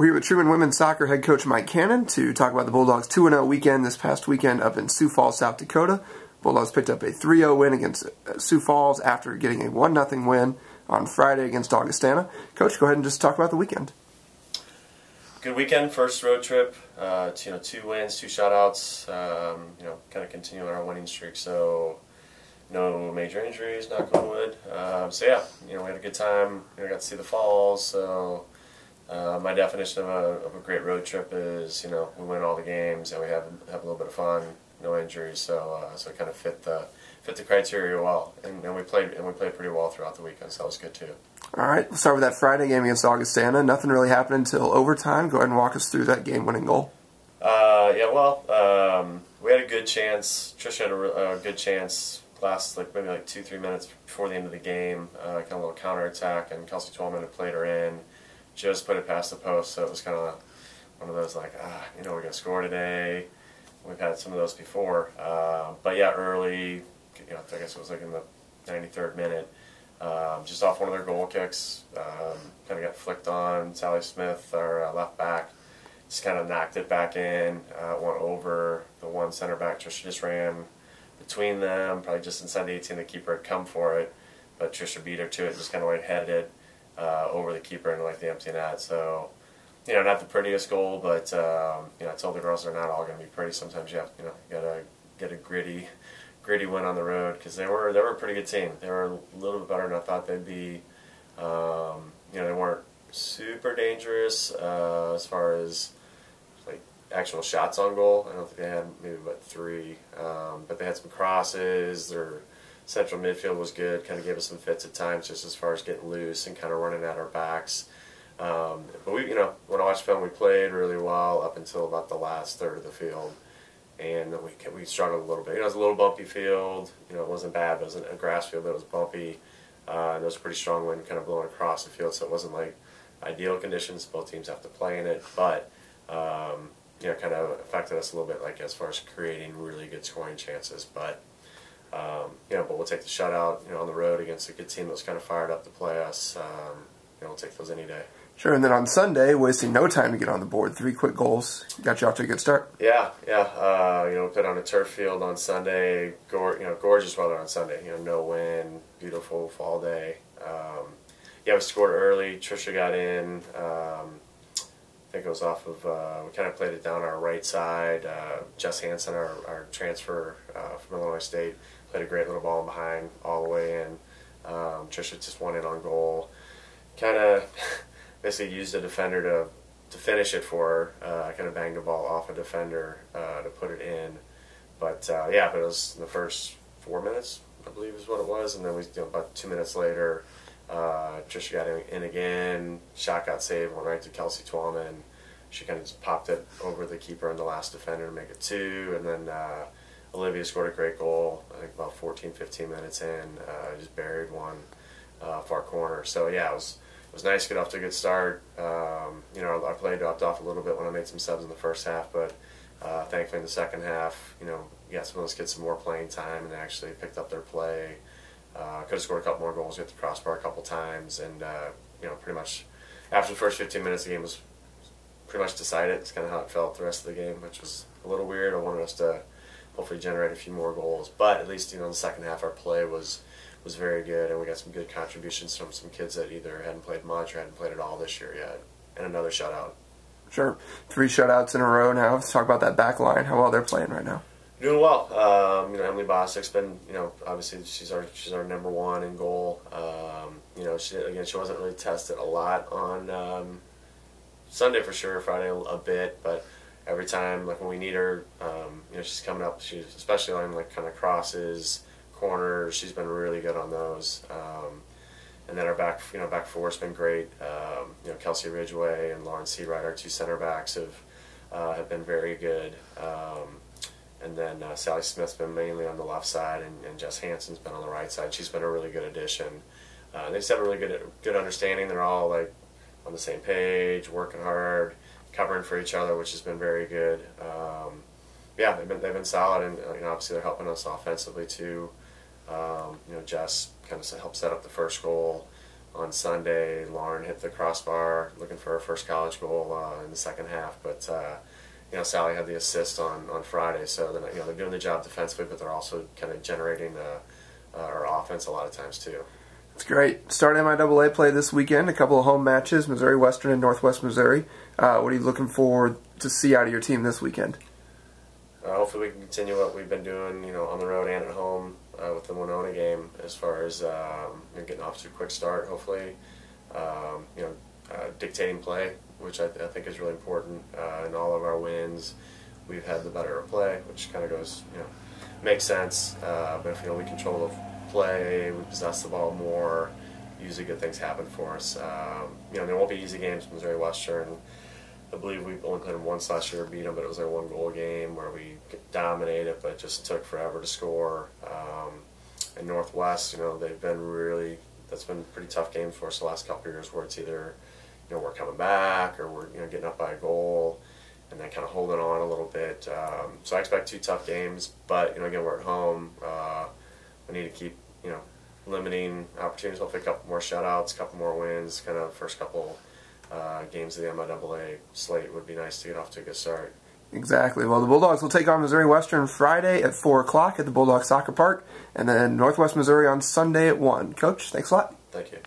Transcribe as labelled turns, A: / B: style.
A: We're here with Truman women's soccer head coach Mike Cannon to talk about the Bulldogs' 2-0 weekend this past weekend up in Sioux Falls, South Dakota. Bulldogs picked up a 3-0 win against Sioux Falls after getting a 1-0 win on Friday against Augustana. Coach, go ahead and just talk about the weekend.
B: Good weekend, first road trip. 2 wins, 2 shutouts. Kind of continuing our winning streak. So no major injuries, knock on wood. We had a good time. Got to see the falls. So my definition of a great road trip is we win all the games and we have a little bit of fun, no injuries. So it kind of fit the criteria well, and we played pretty well throughout the weekend. So that was good too.
A: All right, we'll start with that Friday game against Augustana. Nothing really happened until overtime. Go ahead and walk us through that game-winning goal.
B: We had a good chance. Trisha had a good chance last maybe 2-3 minutes before the end of the game. Kind of a little counterattack, and Kelsey Twellman had played her in. Just put it past the post, so it was kind of one of those we're going to score today. We've had some of those before. Early, I guess it was in the 93rd minute, just off one of their goal kicks, kind of got flicked on. Sally Smith, our left back, just kind of knocked it back in, went over the one center back. Trisha just ran between them, probably just inside the 18. The keeper had come for it, but Trisha beat her to it, just kind of headed it over the keeper into the empty net. So, not the prettiest goal, but I told the girls they're not all going to be pretty. Sometimes you have, gotta get a gritty win on the road, because they were a pretty good team. They were a little bit better than I thought they'd be. They weren't super dangerous as far as actual shots on goal. I don't think they had maybe but 3, but they had some crosses. Their central midfield was good, kind of gave us some fits at times just as far as getting loose and kind of running at our backs. But we, when I watched film, we played really well up until about the last third of the field, and we struggled a little bit. It was a little bumpy field. It wasn't bad, but it wasn't a grass field, but it was bumpy. And there was a pretty strong wind kind of blowing across the field, so it wasn't ideal conditions. Both teams have to play in it, but kind of affected us a little bit, as far as creating really good scoring chances. But but we'll take the shutout, on the road against a good team that was kind of fired up to play us. We'll take those any day.
A: Sure, and then on Sunday, wasting no time to get on the board. 3 quick goals. Got you off to a good start.
B: Yeah. We played on a turf field on Sunday. Gorgeous weather on Sunday. No wind, beautiful fall day. We scored early. Trisha got in. I think it was off of, we kind of played it down our right side. Jess Hansen, our transfer from Illinois State, played a great little ball behind all the way in. Trisha just won it on goal. Kind of basically used a defender to finish it for her. I kind of banged the ball off a defender to put it in. But but it was in the first 4 minutes, I believe is what it was. And then about 2 minutes later, Trisha got in again. Shot got saved, went right to Kelsey Twellman. She kind of just popped it over the keeper and the last defender to make it 2. And then Olivia scored a great goal, I think about 14-15 minutes in. Just buried one far corner. So it was nice to get off to a good start. Our play dropped off a little bit when I made some subs in the first half, but thankfully in the second half, some of us get some more playing time and actually picked up their play. Could have scored a couple more goals, hit the crossbar a couple times, and pretty much after the first 15 minutes, the game was pretty much decided. It's kind of how it felt the rest of the game, which was a little weird. I wanted us to hopefully generate a few more goals, but at least in the second half, our play was very good, and we got some good contributions from some kids that either hadn't played much or hadn't played at all this year yet, and another shutout.
A: Sure, 3 shutouts in a row now. Let's talk about that back line. How well they're playing right now.
B: Doing well. Emily Bosick's been, obviously she's our number 1 in goal. She wasn't really tested a lot on Sunday for sure, Friday a bit, but every time when we need her, she's coming up. She's especially on kind of crosses, corners. She's been really good on those. And then our back four's been great. Kelsey Ridgway and Lauren Seawright, our 2 center backs, have been very good. And then Sally Smith's been mainly on the left side, and Jess Hansen's been on the right side. She's been a really good addition. They just have a really good understanding. They're all on the same page, working hard, covering for each other, which has been very good. They've been solid, and obviously they're helping us offensively too. Jess kind of helped set up the first goal. on Sunday, Lauren hit the crossbar looking for her first college goal in the second half. But Sally had the assist on Friday. So then they're doing the job defensively, but they're also kind of generating our offense a lot of times too.
A: It's great. Start MIAA play this weekend. A couple of home matches: Missouri Western and Northwest Missouri. What are you looking forward to see out of your team this weekend?
B: Hopefully we can continue what we've been doing, on the road and at home with the Winona game, as far as getting off to a quick start. Hopefully, dictating play, which I think is really important. In all of our wins, we've had the better play, which kind of goes, makes sense. But if we control the play, we possess the ball more, usually good things happen for us. There won't be easy games. Missouri Western, I believe we only played them once last year, beat them, but it was a one-goal game where we dominated, but it just took forever to score. And Northwest, they've been really, that's been pretty tough games for us the last couple of years, where it's either, we're coming back or we're getting up by a goal and then kind of holding on a little bit. So I expect 2 tough games, but again, we're at home. We need to keep limiting opportunities. Hopefully a couple more shutouts, a couple more wins. Kind of first couple games of the MIAA slate would be nice to get off to a good start.
A: Exactly. Well, the Bulldogs will take on Missouri Western Friday at 4 o'clock at the Bulldog Soccer Park, and then Northwest Missouri on Sunday at 1. Coach, thanks a lot.
B: Thank you.